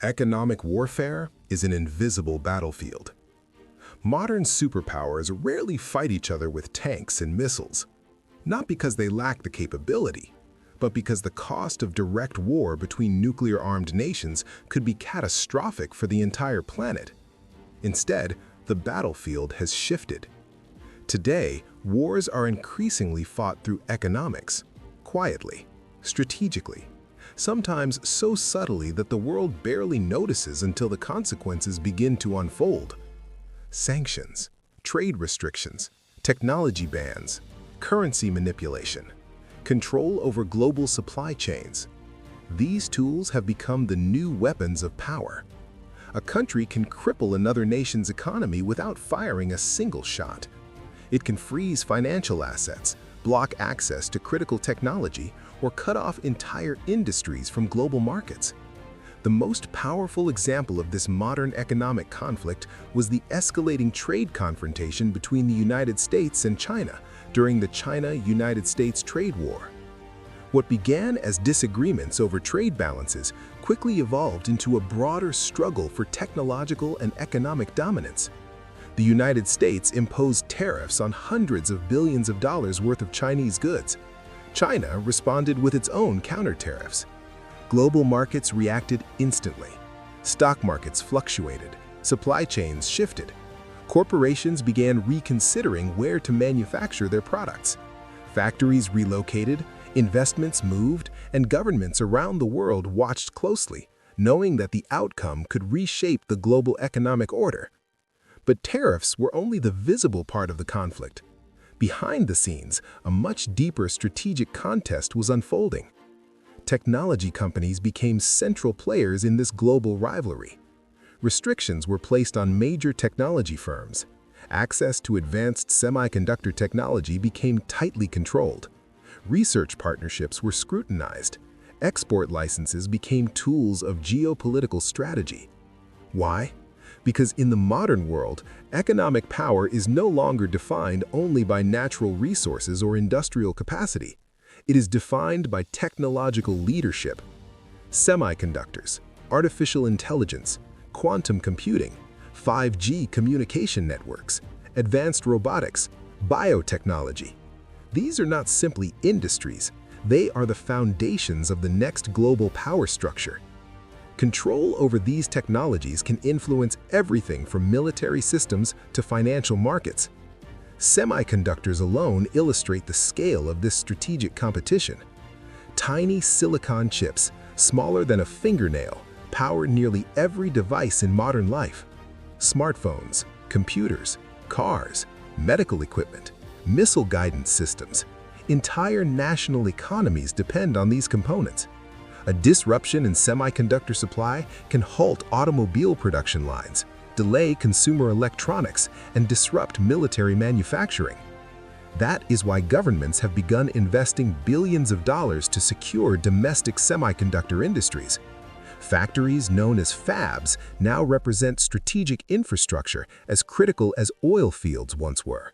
Economic warfare is an invisible battlefield. Modern superpowers rarely fight each other with tanks and missiles, not because they lack the capability, but because the cost of direct war between nuclear-armed nations could be catastrophic for the entire planet. Instead, the battlefield has shifted. Today, wars are increasingly fought through economics, quietly, strategically, sometimes so subtly that the world barely notices until the consequences begin to unfold. Sanctions, trade restrictions, technology bans, currency manipulation, control over global supply chains. These tools have become the new weapons of power. A country can cripple another nation's economy without firing a single shot. It can freeze financial assets, block access to critical technology, or cut off entire industries from global markets. The most powerful example of this modern economic conflict was the escalating trade confrontation between the United States and China during the China-United States trade war. What began as disagreements over trade balances quickly evolved into a broader struggle for technological and economic dominance. The United States imposed tariffs on hundreds of billions of dollars worth of Chinese goods. China responded with its own counter-tariffs. Global markets reacted instantly. Stock markets fluctuated, supply chains shifted. Corporations began reconsidering where to manufacture their products. Factories relocated, investments moved, and governments around the world watched closely, knowing that the outcome could reshape the global economic order. But tariffs were only the visible part of the conflict. Behind the scenes, a much deeper strategic contest was unfolding. Technology companies became central players in this global rivalry. Restrictions were placed on major technology firms. Access to advanced semiconductor technology became tightly controlled. Research partnerships were scrutinized. Export licenses became tools of geopolitical strategy. Why? Because in the modern world, economic power is no longer defined only by natural resources or industrial capacity. It is defined by technological leadership. Semiconductors, artificial intelligence, quantum computing, 5G communication networks, advanced robotics, biotechnology. These are not simply industries, they are the foundations of the next global power structure. Control over these technologies can influence everything from military systems to financial markets. Semiconductors alone illustrate the scale of this strategic competition. Tiny silicon chips, smaller than a fingernail, power nearly every device in modern life. Smartphones, computers, cars, medical equipment, missile guidance systems. Entire national economies depend on these components. A disruption in semiconductor supply can halt automobile production lines, delay consumer electronics, and disrupt military manufacturing. That is why governments have begun investing billions of dollars to secure domestic semiconductor industries. Factories known as fabs now represent strategic infrastructure as critical as oil fields once were.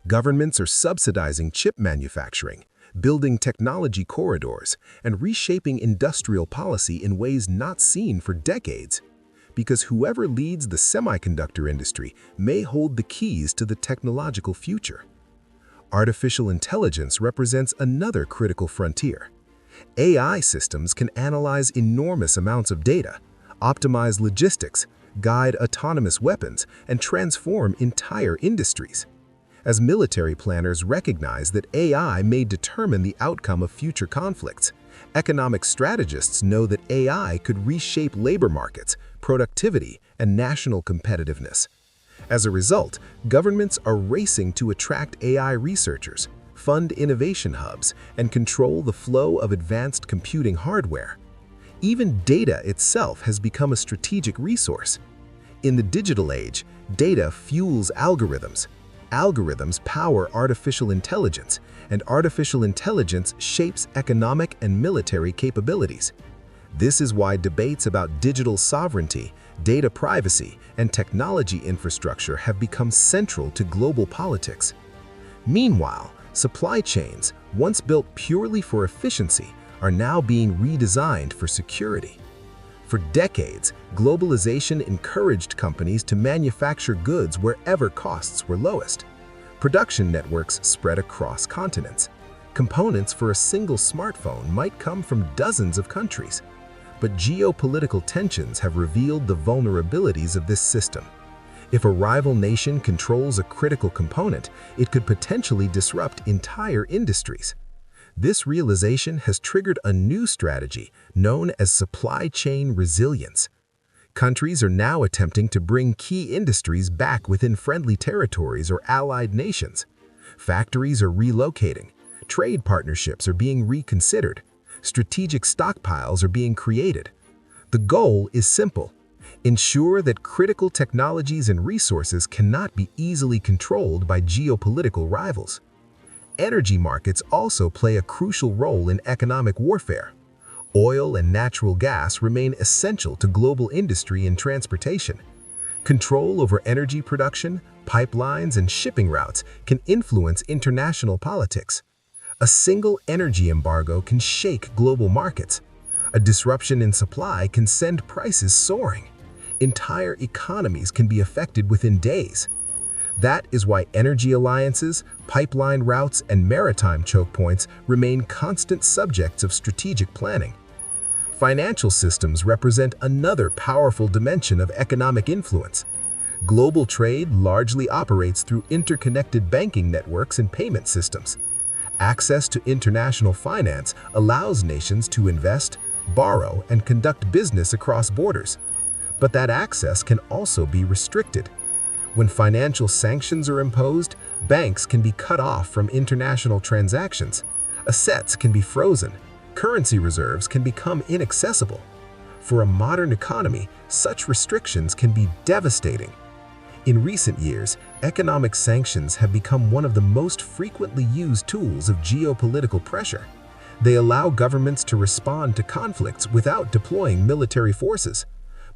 Governments are subsidizing chip manufacturing, building technology corridors, and reshaping industrial policy in ways not seen for decades. Because whoever leads the semiconductor industry may hold the keys to the technological future. Artificial intelligence represents another critical frontier. AI systems can analyze enormous amounts of data, optimize logistics, guide autonomous weapons, and transform entire industries. As military planners recognize that AI may determine the outcome of future conflicts, economic strategists know that AI could reshape labor markets, productivity, and national competitiveness. As a result, governments are racing to attract AI researchers, fund innovation hubs, and control the flow of advanced computing hardware. Even data itself has become a strategic resource. In the digital age, data fuels algorithms. Algorithms power artificial intelligence, and artificial intelligence shapes economic and military capabilities. This is why debates about digital sovereignty, data privacy, and technology infrastructure have become central to global politics. Meanwhile, supply chains, once built purely for efficiency, are now being redesigned for security. For decades, globalization encouraged companies to manufacture goods wherever costs were lowest. Production networks spread across continents. Components for a single smartphone might come from dozens of countries. But geopolitical tensions have revealed the vulnerabilities of this system. If a rival nation controls a critical component, it could potentially disrupt entire industries. This realization has triggered a new strategy known as supply chain resilience. Countries are now attempting to bring key industries back within friendly territories or allied nations. Factories are relocating. Trade partnerships are being reconsidered. Strategic stockpiles are being created. The goal is simple: ensure that critical technologies and resources cannot be easily controlled by geopolitical rivals. Energy markets also play a crucial role in economic warfare. Oil and natural gas remain essential to global industry and transportation. Control over energy production, pipelines, and shipping routes can influence international politics. A single energy embargo can shake global markets. A disruption in supply can send prices soaring. Entire economies can be affected within days. That is why energy alliances, pipeline routes, and maritime choke points remain constant subjects of strategic planning. Financial systems represent another powerful dimension of economic influence. Global trade largely operates through interconnected banking networks and payment systems. Access to international finance allows nations to invest, borrow, and conduct business across borders. But that access can also be restricted. When financial sanctions are imposed, banks can be cut off from international transactions. Assets can be frozen. Currency reserves can become inaccessible. For a modern economy, such restrictions can be devastating. In recent years, economic sanctions have become one of the most frequently used tools of geopolitical pressure. They allow governments to respond to conflicts without deploying military forces.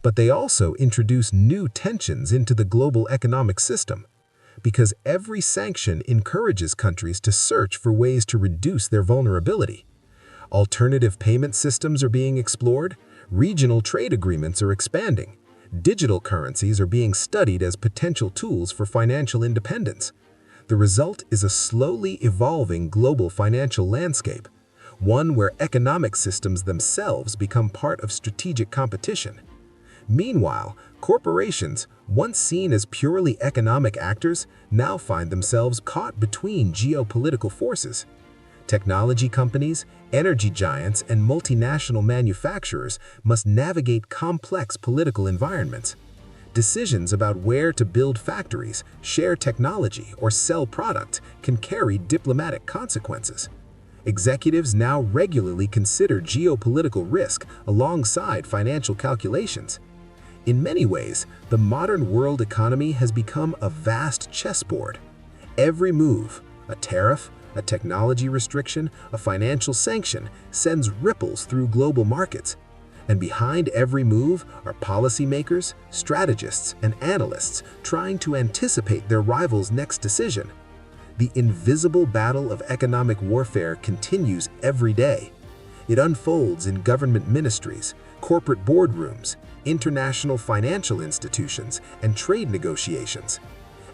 But they also introduce new tensions into the global economic system, because every sanction encourages countries to search for ways to reduce their vulnerability. Alternative payment systems are being explored, regional trade agreements are expanding, digital currencies are being studied as potential tools for financial independence. The result is a slowly evolving global financial landscape, one where economic systems themselves become part of strategic competition. Meanwhile, corporations, once seen as purely economic actors, now find themselves caught between geopolitical forces. Technology companies, energy giants, and multinational manufacturers must navigate complex political environments. Decisions about where to build factories, share technology, or sell product can carry diplomatic consequences. Executives now regularly consider geopolitical risk alongside financial calculations. In many ways, the modern world economy has become a vast chessboard. Every move, a tariff, a technology restriction, a financial sanction, sends ripples through global markets. And behind every move are policymakers, strategists, and analysts trying to anticipate their rivals' next decision. The invisible battle of economic warfare continues every day. It unfolds in government ministries, corporate boardrooms, international financial institutions, and trade negotiations.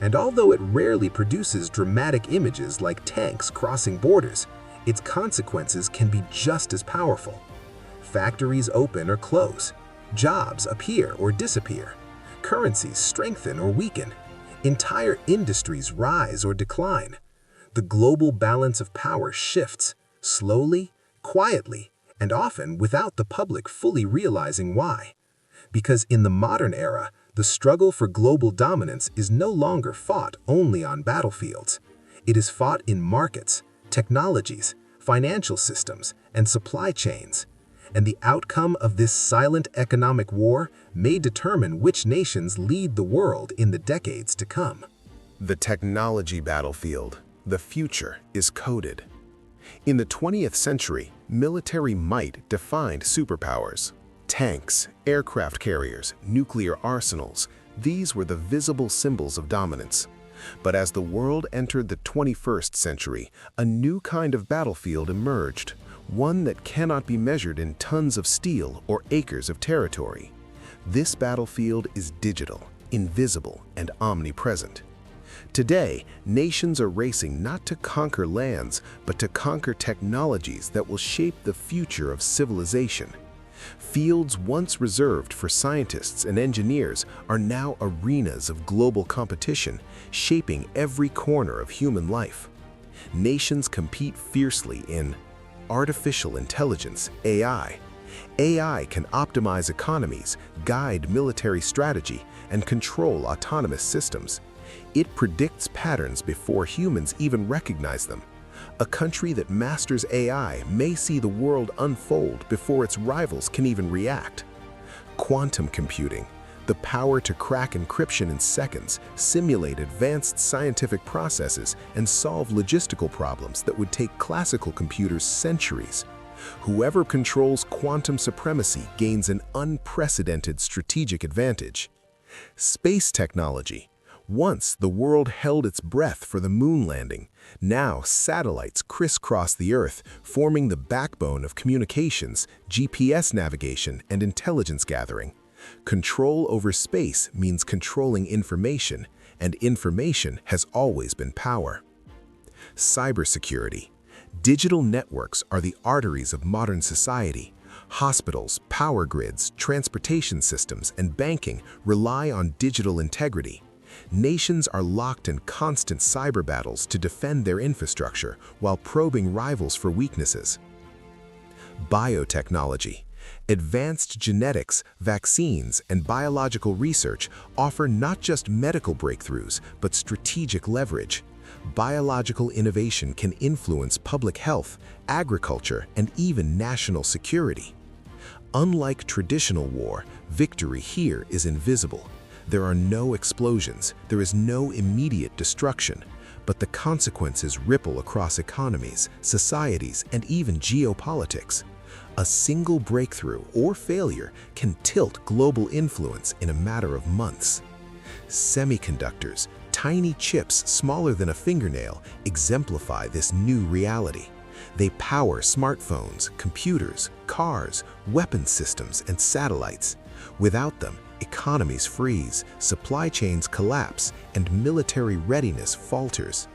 And although it rarely produces dramatic images like tanks crossing borders, its consequences can be just as powerful. Factories open or close, jobs appear or disappear, currencies strengthen or weaken, entire industries rise or decline. The global balance of power shifts, slowly, quietly, and often without the public fully realizing why. Because in the modern era, the struggle for global dominance is no longer fought only on battlefields. It is fought in markets, technologies, financial systems, and supply chains. And the outcome of this silent economic war may determine which nations lead the world in the decades to come. The technology battlefield, the future, is coded. In the 20th century, military might defined superpowers. Tanks, aircraft carriers, nuclear arsenals, these were the visible symbols of dominance. But as the world entered the 21st century, a new kind of battlefield emerged, one that cannot be measured in tons of steel or acres of territory. This battlefield is digital, invisible, and omnipresent. Today, nations are racing not to conquer lands, but to conquer technologies that will shape the future of civilization. Fields once reserved for scientists and engineers are now arenas of global competition, shaping every corner of human life. Nations compete fiercely in artificial intelligence, AI. AI can optimize economies, guide military strategy, and control autonomous systems. It predicts patterns before humans even recognize them. A country that masters AI may see the world unfold before its rivals can even react. Quantum computing, the power to crack encryption in seconds, simulate advanced scientific processes, and solve logistical problems that would take classical computers centuries. Whoever controls quantum supremacy gains an unprecedented strategic advantage. Space technology. Once the world held its breath for the moon landing. Now satellites crisscross the Earth, forming the backbone of communications, GPS navigation, and intelligence gathering. Control over space means controlling information, and information has always been power. Cybersecurity. Digital networks are the arteries of modern society. Hospitals, power grids, transportation systems, and banking rely on digital integrity. Nations are locked in constant cyber battles to defend their infrastructure while probing rivals for weaknesses. Biotechnology. Advanced genetics, vaccines, and biological research offer not just medical breakthroughs, but strategic leverage. Biological innovation can influence public health, agriculture, and even national security. Unlike traditional war, victory here is invisible. There are no explosions, there is no immediate destruction, but the consequences ripple across economies, societies, and even geopolitics. A single breakthrough or failure can tilt global influence in a matter of months. Semiconductors, tiny chips smaller than a fingernail, exemplify this new reality. They power smartphones, computers, cars, weapon systems, and satellites. Without them, economies freeze, supply chains collapse, and military readiness falters.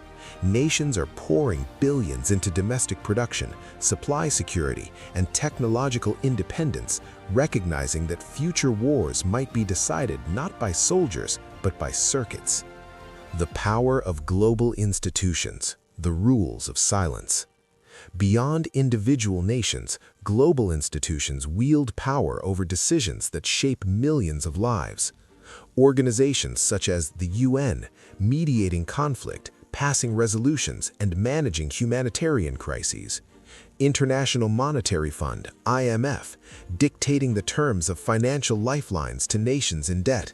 Nations are pouring billions into domestic production, supply security, and technological independence, recognizing that future wars might be decided not by soldiers, but by circuits. The power of global institutions, the rules of silence. Beyond individual nations, global institutions wield power over decisions that shape millions of lives. Organizations such as the UN, mediating conflict, passing resolutions, and managing humanitarian crises. International Monetary Fund, IMF, dictating the terms of financial lifelines to nations in debt.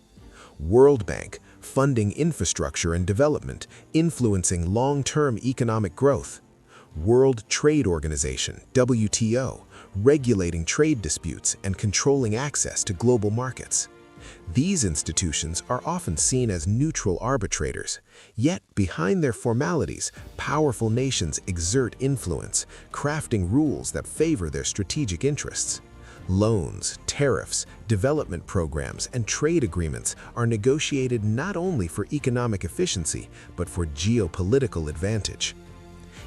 World Bank, funding infrastructure and development, influencing long-term economic growth. World Trade Organization, WTO, regulating trade disputes and controlling access to global markets. These institutions are often seen as neutral arbitrators, yet behind their formalities, powerful nations exert influence, crafting rules that favor their strategic interests. Loans, tariffs, development programs, and trade agreements are negotiated not only for economic efficiency, but for geopolitical advantage.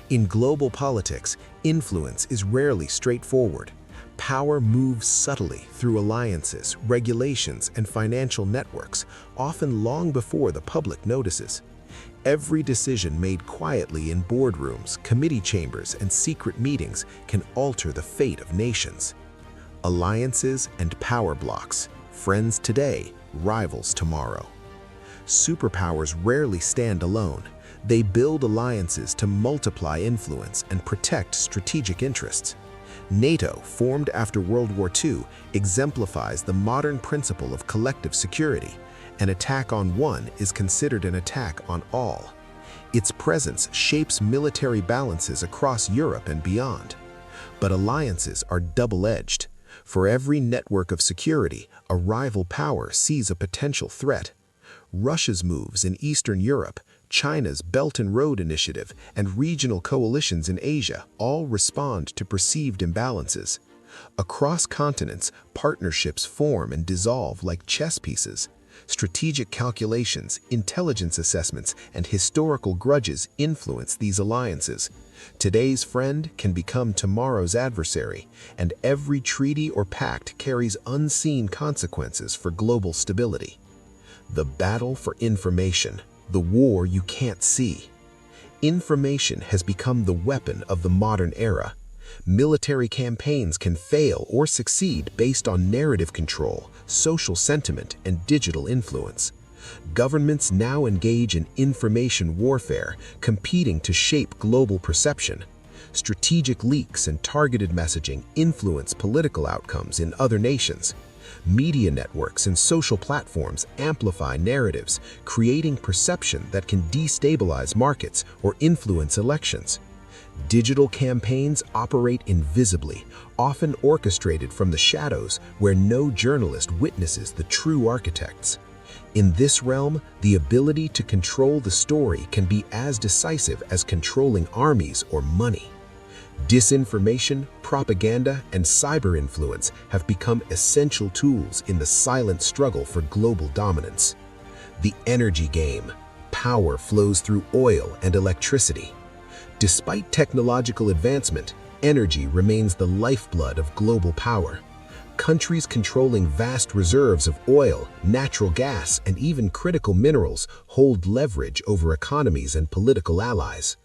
In global politics, influence is rarely straightforward. Power moves subtly through alliances, regulations, and financial networks, often long before the public notices. Every decision made quietly in boardrooms, committee chambers, and secret meetings can alter the fate of nations. Alliances and power blocks, friends today, rivals tomorrow. Superpowers rarely stand alone. They build alliances to multiply influence and protect strategic interests. NATO, formed after World War II, exemplifies the modern principle of collective security. An attack on one is considered an attack on all. Its presence shapes military balances across Europe and beyond. But alliances are double-edged. For every network of security, a rival power sees a potential threat. Russia's moves in Eastern Europe, China's Belt and Road Initiative, and regional coalitions in Asia all respond to perceived imbalances. Across continents, partnerships form and dissolve like chess pieces. Strategic calculations, intelligence assessments, and historical grudges influence these alliances. Today's friend can become tomorrow's adversary, and every treaty or pact carries unseen consequences for global stability. The battle for information, the war you can't see. Information has become the weapon of the modern era. Military campaigns can fail or succeed based on narrative control, social sentiment, and digital influence. Governments now engage in information warfare, competing to shape global perception. Strategic leaks and targeted messaging influence political outcomes in other nations. Media networks and social platforms amplify narratives, creating perception that can destabilize markets or influence elections. Digital campaigns operate invisibly, often orchestrated from the shadows where no journalist witnesses the true architects. In this realm, the ability to control the story can be as decisive as controlling armies or money. Disinformation, propaganda, and cyber influence have become essential tools in the silent struggle for global dominance. The energy game. Power flows through oil and electricity. Despite technological advancement, energy remains the lifeblood of global power. Countries controlling vast reserves of oil, natural gas, and even critical minerals hold leverage over economies and political allies.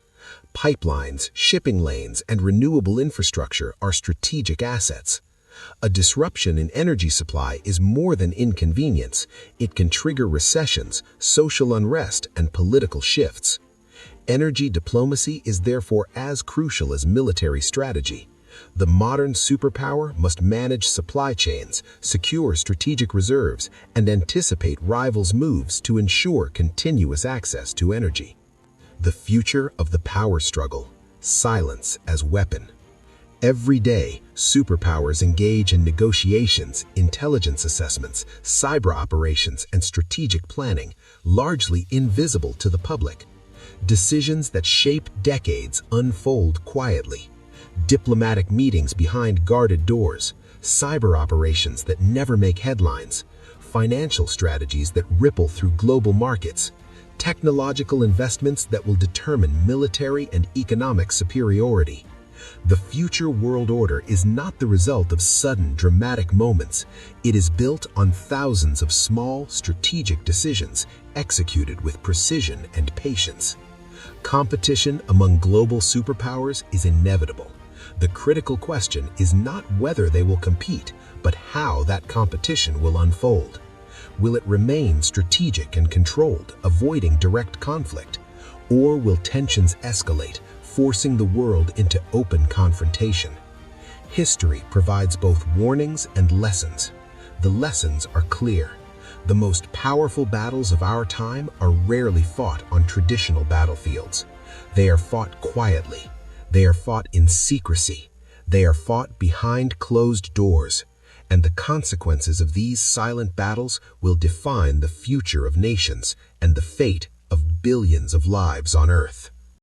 Pipelines, shipping lanes, and renewable infrastructure are strategic assets. A disruption in energy supply is more than inconvenience. It can trigger recessions, social unrest, and political shifts. Energy diplomacy is therefore as crucial as military strategy. The modern superpower must manage supply chains, secure strategic reserves, and anticipate rivals' moves to ensure continuous access to energy. The future of the power struggle: silence as weapon. Every day, superpowers engage in negotiations, intelligence assessments, cyber operations, and strategic planning, largely invisible to the public. Decisions that shape decades unfold quietly. Diplomatic meetings behind guarded doors, cyber operations that never make headlines, financial strategies that ripple through global markets, technological investments that will determine military and economic superiority. The future world order is not the result of sudden, dramatic moments. It is built on thousands of small, strategic decisions executed with precision and patience. Competition among global superpowers is inevitable. The critical question is not whether they will compete, but how that competition will unfold. Will it remain strategic and controlled, avoiding direct conflict? Or will tensions escalate, forcing the world into open confrontation? History provides both warnings and lessons. The lessons are clear. The most powerful battles of our time are rarely fought on traditional battlefields. They are fought quietly. They are fought in secrecy. They are fought behind closed doors. And the consequences of these silent battles will define the future of nations and the fate of billions of lives on Earth.